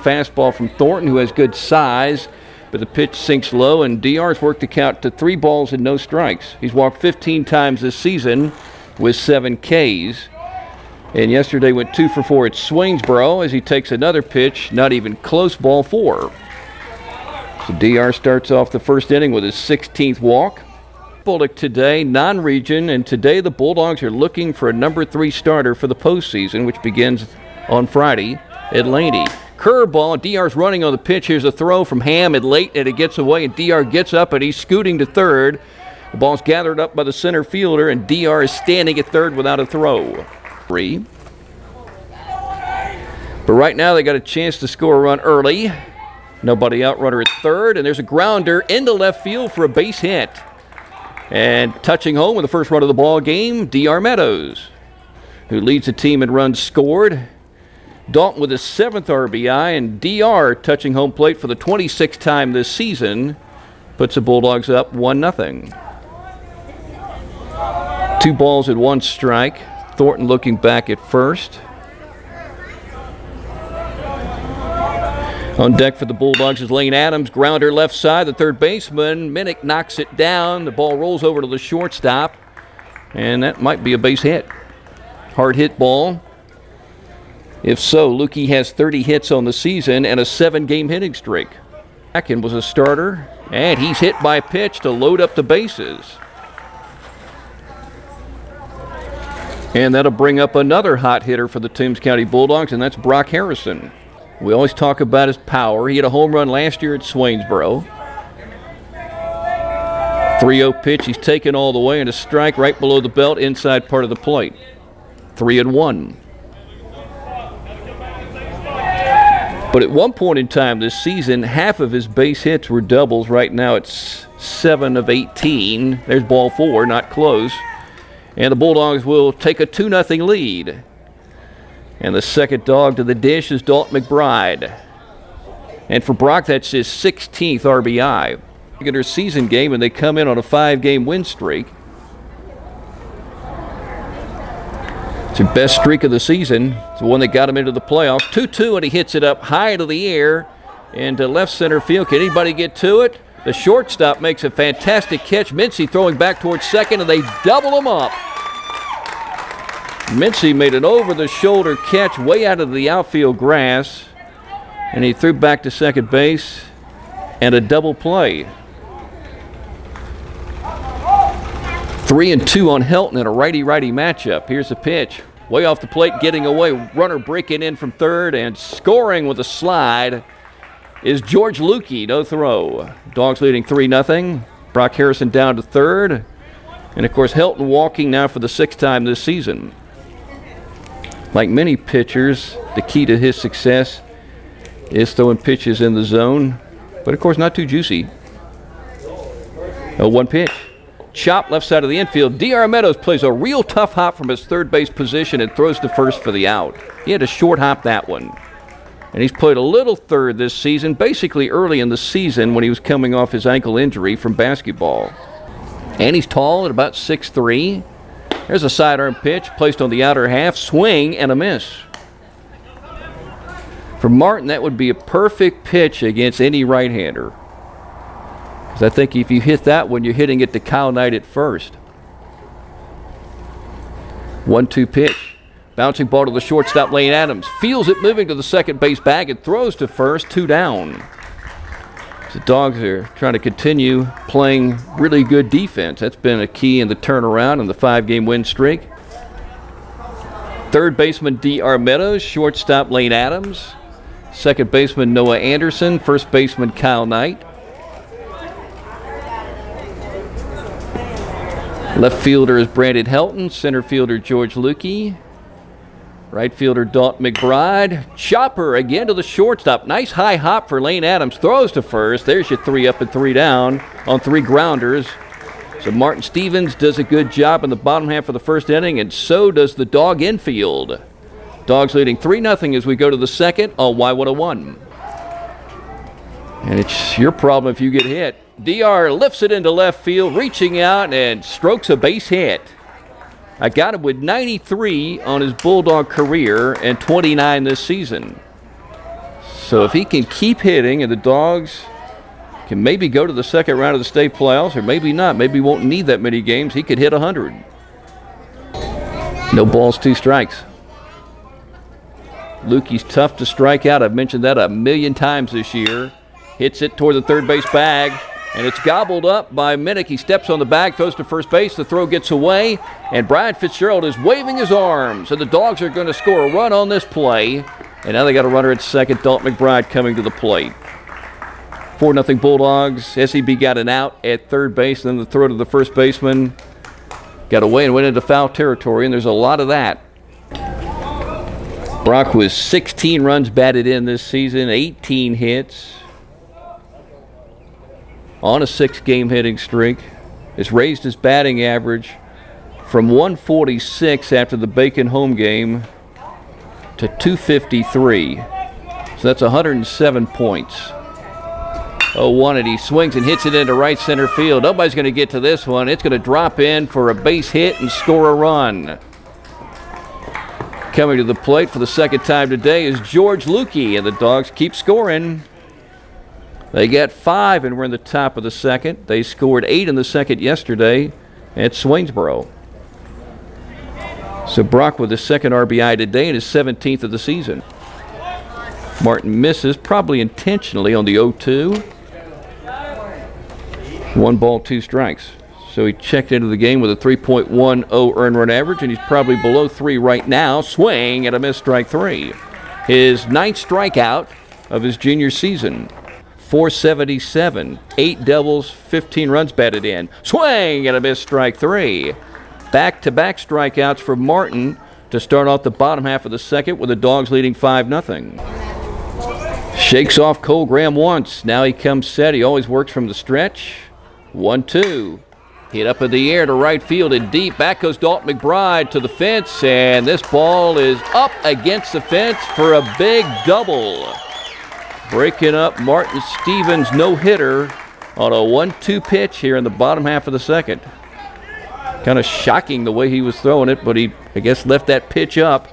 fastball from Thornton, who has good size, but the pitch sinks low, and DR's worked the count to 3 balls and no strikes. He's walked 15 times this season with 7 Ks. And yesterday went 2 for 4 at Swainsboro as he takes another pitch, not even close, ball 4. So DR starts off the first inning with his 16th walk. Bullock today, non-region, and today the Bulldogs are looking for a number 3 starter for the postseason, which begins on Friday at Laney. Curveball, DR's running on the pitch. Here's a throw from Ham and late, and it gets away, and DR gets up, and he's scooting to third. The ball's gathered up by the center fielder, and DR is standing at third without a throw. But right now they got a chance to score a run early. Nobody out, runner at third, and there's a grounder into left field for a base hit. And touching home with the first run of the ball game, DR Meadows, who leads the team in runs scored. Dalton with his 7th RBI, and DR touching home plate for the 26th time this season puts the Bulldogs up 1-0. 2 balls and 1 strike. Thornton looking back at first. On deck for the Bulldogs is Lane Adams. Grounder left side, the third baseman. Minnick knocks it down. The ball rolls over to the shortstop, and that might be a base hit. Hard hit ball. If so, Lukey has 30 hits on the season and a 7-game hitting streak. Akin was a starter, and he's hit by a pitch to load up the bases. And that'll bring up another hot hitter for the Toombs County Bulldogs, and that's Brock Harrison. We always talk about his power. He had a home run last year at Swainsboro. 3-0 pitch. He's taken all the way, and a strike right below the belt, inside part of the plate. 3-1. But at one point in time this season, half of his base hits were doubles. Right now it's 7 of 18. There's ball 4, not close. And the Bulldogs will take a 2-0 lead. And the second dog to the dish is Dalton McBride. And for Brock, that's his 16th RBI. Look at their season game, and they come in on a 5-game win streak. It's their best streak of the season. It's the one that got him into the playoffs. 2-2, and he hits it up high to the air into left center field. Can anybody get to it? The shortstop makes a fantastic catch. Mincy throwing back towards second, and they double him up. Mincy made an over-the-shoulder catch way out of the outfield grass, and he threw back to second base, and a double play. 3-2 on Helton in a righty-righty matchup. Here's the pitch. Way off the plate, getting away. Runner breaking in from third, and scoring with a slide is George Lukey. No throw. Dogs leading 3-0. Brock Harrison down to third. And, of course, Helton walking now for the 6th time this season. Like many pitchers, the key to his success is throwing pitches in the zone, but of course not too juicy. 1 pitch. Chop left side of the infield. DR Meadows plays a real tough hop from his third base position and throws to first for the out. He had to short hop that one. And he's played a little third this season, basically early in the season when he was coming off his ankle injury from basketball. And he's tall at about 6'3". There's a sidearm pitch placed on the outer half, swing and a miss. For Martin, that would be a perfect pitch against any right-hander. Because I think if you hit that one, you're hitting it to Kyle Knight at first. 1-2 pitch. Bouncing ball to the shortstop, Lane Adams. Feels it moving to the second base bag and throws to first, 2 down. The Dogs are trying to continue playing really good defense. That's been a key in the turnaround and the 5-game win streak. Third baseman DR Meadows, shortstop Lane Adams, second baseman Noah Anderson, first baseman Kyle Knight. Left fielder is Brandon Helton, center fielder George Lukey. Right fielder Dalton McBride. Chopper again to the shortstop. Nice high hop for Lane Adams. Throws to first. There's your 3 up and 3 down on 3 grounders. So Martin Stevens does a good job in the bottom half of the first inning, and so does the Dog infield. Dogs leading 3-0 as we go to the second on Y101. And it's your problem if you get hit. DR lifts it into left field, reaching out and strokes a base hit. I got him with 93 on his Bulldog career and 29 this season. So if he can keep hitting and the Dogs can maybe go to the second round of the state playoffs, or maybe not, maybe he won't need that many games, he could hit 100. No balls, 2 strikes. Lukey's tough to strike out. I've mentioned that a million times this year. Hits it toward the third base bag, and it's gobbled up by Minnick. He steps on the bag, throws to first base. The throw gets away, and Brian Fitzgerald is waving his arms. And the Dogs are going to score a run on this play. And now they got a runner at second, Dalton McBride, coming to the plate. 4-0 Bulldogs. SEB got an out at third base, and then the throw to the first baseman got away and went into foul territory, and there's a lot of that. Brock was 16 runs batted in this season, 18 hits on a 6-game hitting streak. Has raised his batting average from 146 after the Bacon home game to 253. So that's 107 points. 0-1, and he swings and hits it into right center field. Nobody's going to get to this one. It's going to drop in for a base hit and score a run. Coming to the plate for the second time today is George Lukey, and the Dogs keep scoring. They got 5, and we're in the top of the second. They scored 8 in the second yesterday at Swainsboro. So Brock with his second RBI today and his 17th of the season. Martin misses, probably intentionally, on the 0-2. 1 ball, 2 strikes. So he checked into the game with a 3.10 earned run average, and he's probably below 3 right now. Swing and a miss, strike 3. His 9th strikeout of his junior season. 477, 8 doubles, 15 runs batted in. Swing and a miss, strike 3. Back-to-back strikeouts for Martin to start off the bottom half of the second, with the Dogs leading 5-0. Shakes off Cole Graham once. Now he comes set. He always works from the stretch. 1-2. Hit up in the air to right field and deep. Back goes Dalton McBride to the fence, and this ball is up against the fence for a big double. Breaking up Martin Stevens' no-hitter on a 1-2 pitch here in the bottom half of the second. Kind of shocking the way he was throwing it, but he, I guess, left that pitch up,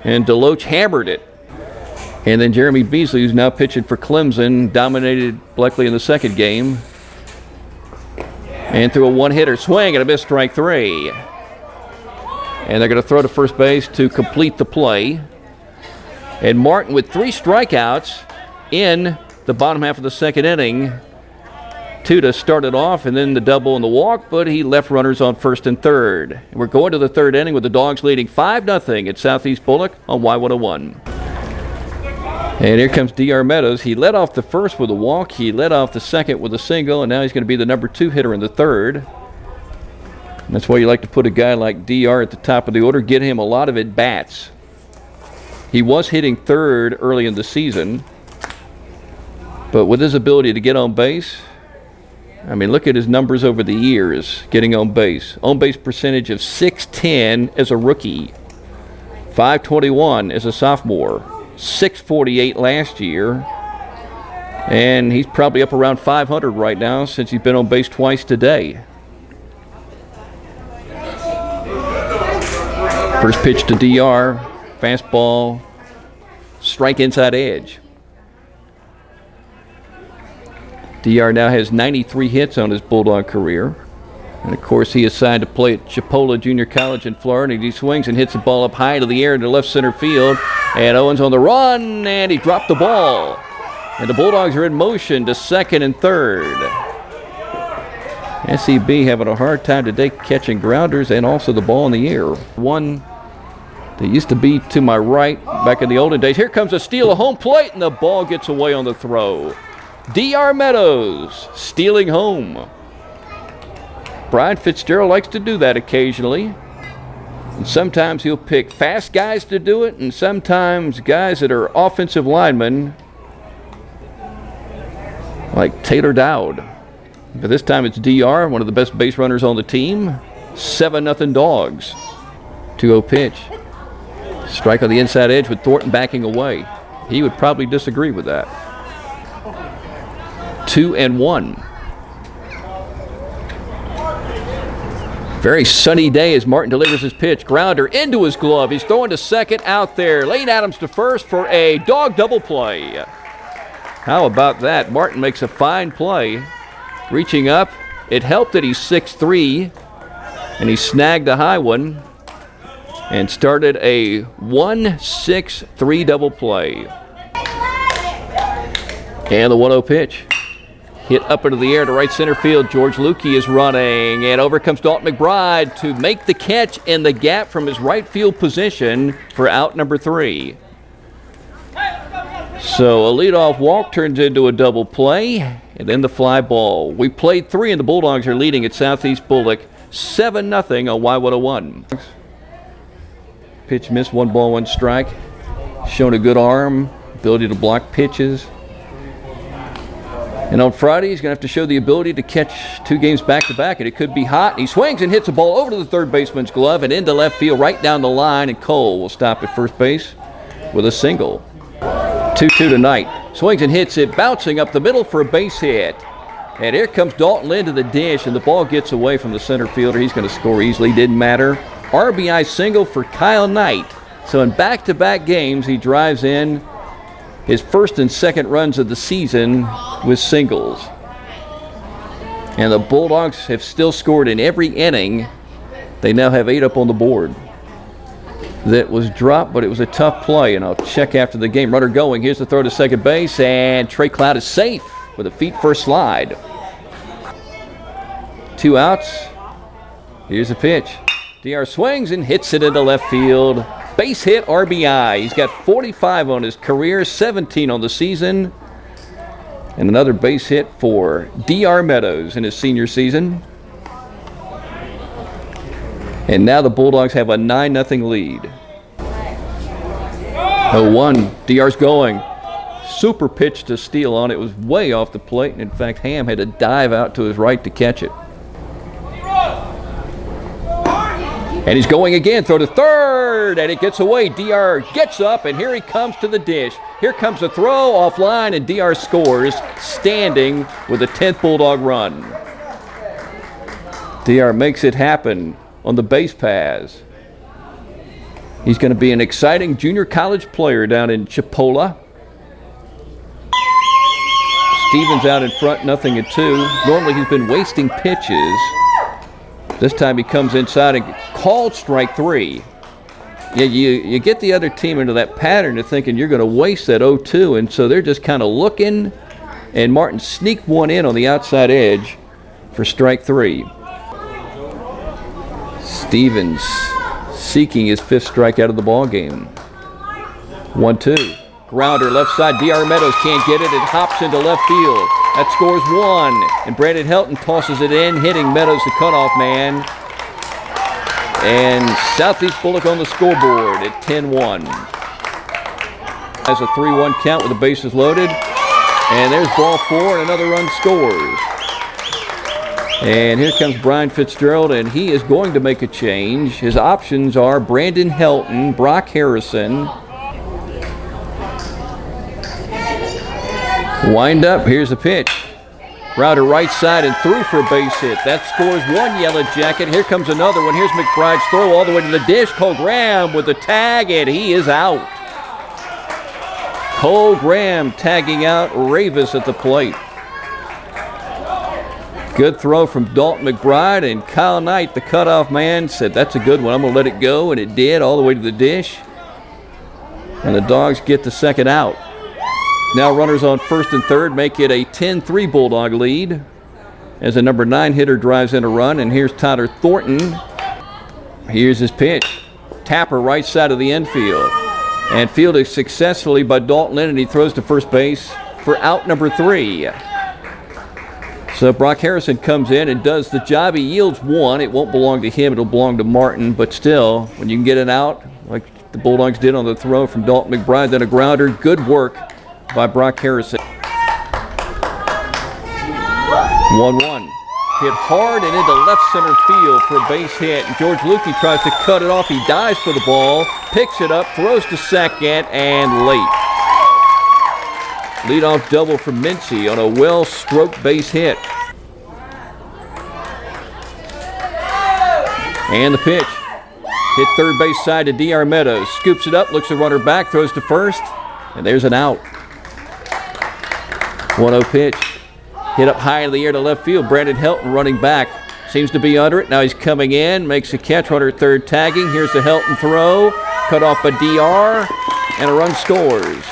and Deloach hammered it. And then Jeremy Beasley, who's now pitching for Clemson, dominated Bleckley in the second game. And threw a one-hitter swing and a miss, strike 3. And they're going to throw to first base to complete the play. And Martin with 3 strikeouts in the bottom half of the second inning. 2 to start it off, and then the double and the walk, but he left runners on first and third. And we're going to the third inning with the Dogs leading 5-0 at Southeast Bullock on Y101. And here comes D.R. Meadows. He led off the first with a walk. He led off the second with a single, and now he's going to be the number 2 hitter in the third. And that's why you like to put a guy like D.R. at the top of the order, get him a lot of at-bats. He was hitting third early in the season, but with his ability to get on base, I mean, look at his numbers over the years getting on base. On-base percentage of .610 as a rookie, .521 as a sophomore, .648 last year, and he's probably up around .500 right now since he's been on base twice today. First pitch to DR, fastball, strike inside edge. DR now has 93 hits on his Bulldog career. And, of course, he is signed to play at Chipola Junior College in Florida. And he swings and hits the ball up high to the air into left center field. And Owens on the run, and he dropped the ball. And the Bulldogs are in motion to second and third. SEB having a hard time today catching grounders and also the ball in the air. One that used to be to my right back in the olden days. Here comes a steal, a home plate, and the ball gets away on the throw. D.R. Meadows stealing home. Brian Fitzgerald likes to do that occasionally. And sometimes he'll pick fast guys to do it, and sometimes guys that are offensive linemen like Taylor Dowd. But this time it's D.R., one of the best base runners on the team. 7-0 Dogs. 2-0 pitch. Strike on the inside edge with Thornton backing away. He would probably disagree with that. 2-1. Very sunny day as Martin delivers his pitch. Grounder into his glove. He's throwing to second out there. Lane Adams to first for a dog double play. How about that? Martin makes a fine play. Reaching up. It helped that he's 6'3", and he snagged a high one and started a 1-6-3 double play. And the 1-0 pitch. Hit up into the air to right center field. George Lukey is running, and over comes Dalton McBride to make the catch in the gap from his right field position for out number 3. So a leadoff walk turns into a double play, and then the fly ball. We played 3, and the Bulldogs are leading at Southeast Bullock 7-0 on Y101. Pitch missed, 1 ball, 1 strike. Shown a good arm, ability to block pitches. And on Friday, he's going to have to show the ability to catch 2 games back-to-back, and it could be hot. He swings and hits a ball over to the third baseman's glove and into left field right down the line, and Cole will stop at first base with a single. 2-2 tonight. Swings and hits it, bouncing up the middle for a base hit. And here comes Dalton Lynn to the dish, and the ball gets away from the center fielder. He's going to score easily, didn't matter. RBI single for Kyle Knight. So in back-to-back games, he drives in his first and second runs of the season with singles. And the Bulldogs have still scored in every inning. They now have 8 up on the board. That was dropped, but it was a tough play, and I'll check after the game. Runner going. Here's the throw to second base, and Trey Cloud is safe with a feet-first slide. 2 outs. Here's the pitch. DR swings and hits it into left field. Base hit, RBI. He's got 45 on his career, 17 on the season. And another base hit for DR Meadows in his senior season. And now the Bulldogs have a 9-0 lead. 0-1. DR's going. Super pitch to steal on. It was way off the plate. And in fact, Ham had to dive out to his right to catch it. And he's going again. Throw to third. And it gets away. DR gets up. And here he comes to the dish. Here comes a throw offline. And DR scores, standing with a 10th Bulldog run. DR makes it happen on the base pass. He's going to be an exciting junior college player down in Chipola. Stevens out in front, 0-2. Normally he's been wasting pitches. This time he comes inside and called strike 3. Yeah, you get the other team into that pattern of thinking you're going to waste that 0-2, and so they're just kind of looking, and Martin sneaked one in on the outside edge for strike 3. Stevens seeking his 5th strikeout of the ball game. 1-2. Grounder left side. DR Meadows can't get it. It hops into left field. That scores 1. And Brandon Helton tosses it in, hitting Meadows, the cutoff man. And Southeast Bullock on the scoreboard at 10-1. Has a 3-1 count with the bases loaded. And there's ball 4, and another run scores. And here comes Brian Fitzgerald, and he is going to make a change. His options are Brandon Helton, Brock Harrison. Wind up, here's the pitch. Router right side and through for a base hit. That scores 1 Yellow Jacket. Here comes another one. Here's McBride's throw all the way to the dish. Cole Graham with the tag, and he is out. Cole Graham tagging out Ravis at the plate. Good throw from Dalton McBride, and Kyle Knight, the cutoff man, said, that's a good one. I'm going to let it go, and it did all the way to the dish. And the Dogs get the second out. Now runners on first and third make it a 10-3 Bulldog lead as the number 9 hitter drives in a run, and here's Tyler Thornton. Here's his pitch. Tapper right side of the infield. And fielded successfully by Dalton Lynn, and he throws to first base for out number 3. So Brock Harrison comes in and does the job. He yields 1. It won't belong to him. It'll belong to Martin. But still, when you can get it out, like the Bulldogs did on the throw from Dalton McBride, then a grounder, good work by Brock Harrison. 1-1. Hit hard and into left center field for a base hit. And George Lukey tries to cut it off. He dives for the ball, picks it up, throws to second, and late. Leadoff double from Mincy on a well-stroked base hit. And the pitch. Hit third base side to D.R. Meadows. Scoops it up, looks the runner back, throws to first, and there's an out. 1-0 pitch. Hit up high in the air to left field. Brandon Helton running back. Seems to be under it. Now he's coming in. Makes a catch. Runner at third tagging. Here's the Helton throw. Cut off by DR. And a run scores.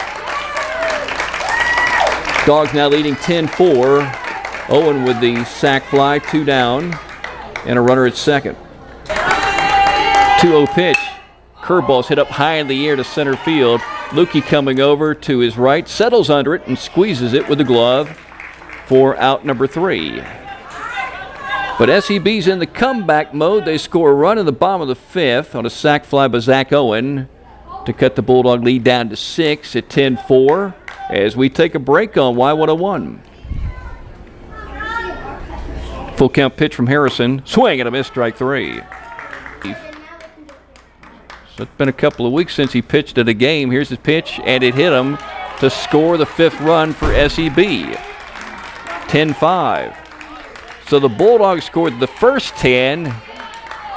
Dogs now leading 10-4. Owen with the sac fly. 2 down. And a runner at second. 2-0 pitch. Curveball's hit up high in the air to center field. Lukey coming over to his right. Settles under it and squeezes it with the glove for out number 3. But SEB's in the comeback mode. They score a run in the bottom of the 5th on a sac fly by Zach Owen to cut the Bulldog lead down to 6 at 10-4 as we take a break on Y101. Full count pitch from Harrison. Swing and a miss, strike 3. So it's been a couple of weeks since he pitched at a game. Here's his pitch, and it hit him to score the 5th run for SEB. 10-5. So the Bulldogs scored the first 10.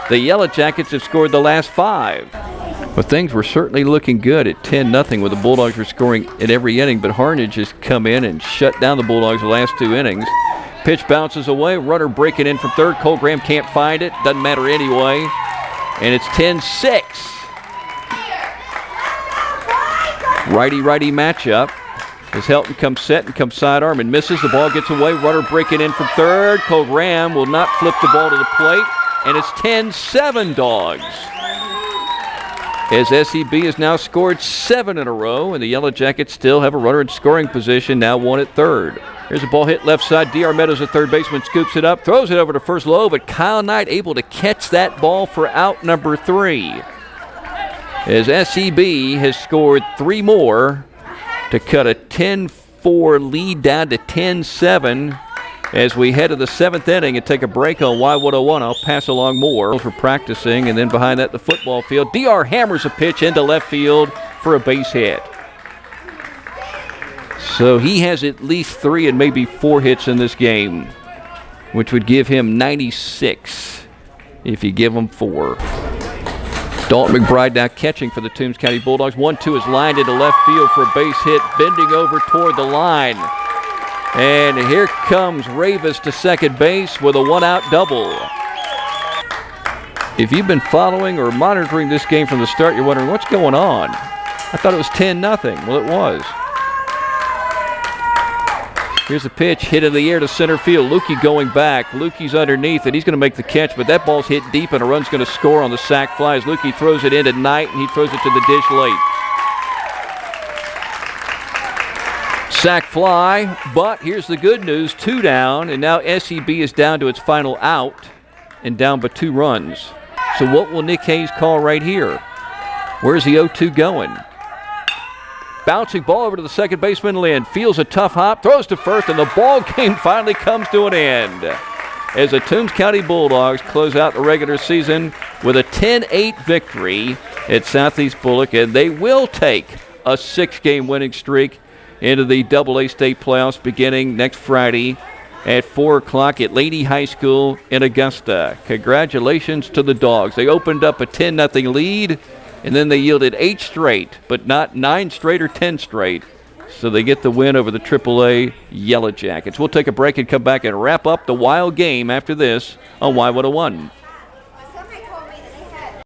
The Yellow Jackets have scored the last 5. But things were certainly looking good at 10-0 where the Bulldogs were scoring in every inning. But Harnage has come in and shut down the Bulldogs the last 2 innings. Pitch bounces away. Runner breaking in from third. Cole Graham can't find it. Doesn't matter anyway. And it's 10-6. Righty-righty matchup. As Helton comes set and comes sidearm and misses, the ball gets away. Runner breaking in from third. Cole Graham will not flip the ball to the plate, and it's 10-7 Dogs. As SEB has now scored 7 in a row, and the Yellow Jackets still have a runner in scoring position, now 1 at third. Here's a ball hit left side. D.R. Meadows, at third baseman, scoops it up, throws it over to first low, but Kyle Knight able to catch that ball for out number 3. As SEB has scored 3 more to cut a 10-4 lead down to 10-7 as we head to the 7th inning and take a break on Y101. I'll pass along more for practicing, and then behind that, the football field. DR hammers a pitch into left field for a base hit. So he has at least 3 and maybe 4 hits in this game, which would give him 96 if you give him 4. Dalton McBride now catching for the Toombs County Bulldogs. 1-2 is lined into left field for a base hit, bending over toward the line. And here comes Ravis to second base with a 1-out double. If you've been following or monitoring this game from the start, you're wondering what's going on. I thought it was 10-0. Well, it was. Here's a pitch, hit in the air to center field. Lukey going back. Lukey's underneath, and he's going to make the catch, but that ball's hit deep, and a run's going to score on the sac fly as Lukey throws it into Knight, and he throws it to the dish late. Sac fly, but here's the good news. 2 down, and now SEB is down to its final out and down by 2 runs. So what will Nick Hayes call right here? Where's the 0-2 going? Bouncing ball over to the second baseman, Lynn. Feels a tough hop, throws to first, and the ball game finally comes to an end as the Toombs County Bulldogs close out the regular season with a 10-8 victory at Southeast Bullock, and they will take a 6-game winning streak into the AA state playoffs beginning next Friday at 4 o'clock at Lady High School in Augusta. Congratulations to the Dogs. They opened up a 10-0 lead, and then they yielded 8 straight, but not 9 straight or 10 straight. So they get the win over the AAA Yellow Jackets. We'll take a break and come back and wrap up the wild game after this on Y101.